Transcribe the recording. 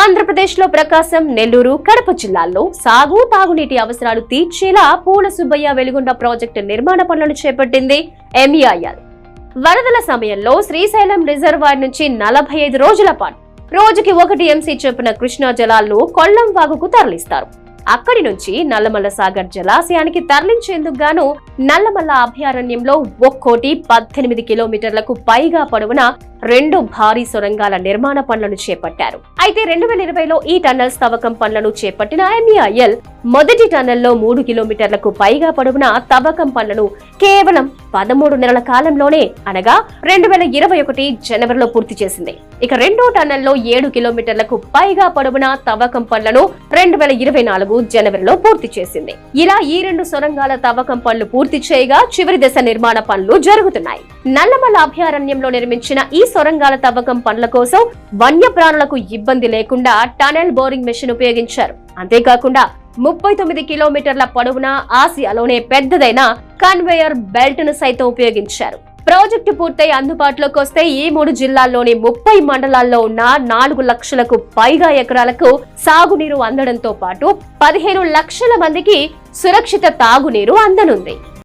ఆంధ్రప్రదేశ్లో ప్రకాశం, నెల్లూరు, కడప జిల్లాల్లో సాగు, తాగునీటి అవసరాలు తీర్చేలా పూల సుబ్బయ్య వెలుగొండ ప్రాజెక్టు నిర్మాణ పనులను చేపట్టింది MEIL. వరదల సమయంలో శ్రీశైలం రిజర్వాయర్ నుంచి 45 రోజుల పాటు రోజుకి 1 TMC చొప్పున కృష్ణా జలాలను కొల్లం వాగుకు తరలిస్తారు. అక్కడి నుంచి నల్లమల్ల సాగర్ జలాశయానికి తరలించేందుకు గాను నల్లమల్ల అభయారణ్యంలో 1,18 కిలోమీటర్లకు పైగా పొడవున 2 భారీ సొరంగాల నిర్మాణ పనులను చేపట్టారు. అయితే 2020లో ఈ టన్నెల్స్ తవ్వకం పనులను చేపట్టిన MEIL మొదటి టన్నెల్లో 3 కిలోమీటర్లకు పైగా పొడవున తవ్వకం పనులను కేవలం 13 నెలల కాలంలోనే అనగా 2021 జనవరిలో పూర్తి చేసింది. ఇక రెండో టన్నెల్లో 7 కిలోమీటర్లకు పైగా పొడవున తవ్వకం పనులను 2024 జనవరిలో పూర్తి చేసింది. ఇలా ఈ 2 సొరంగాల తవ్వకం పనులు పూర్తి చేయగా చివరి దశ నిర్మాణ పనులు జరుగుతున్నాయి. నల్లమల్ల అభయారణ్యంలో నిర్మించిన ఈ సొరంగాల తవ్వకం పనుల కోసం వన్యప్రాణులకు ఇబ్బంది లేకుండా టనెల్ బోరింగ్ మెషిన్ ఉపయోగించారు. అంతేకాకుండా 39 కిలోమీటర్ల పొడవున ఆసియాలోనే పెద్దదైన కన్వేయర్ బెల్ట్ ను సైతం ఉపయోగించారు. ప్రాజెక్టు పూర్తయి అందుబాటులోకి వస్తే ఈ 3 జిల్లాల్లోని 30 మండలాల్లో ఉన్న 4 లక్షలకు పైగా ఎకరాలకు సాగునీరు అందడంతో పాటు 15 లక్షల మందికి సురక్షిత తాగునీరు అందనుంది.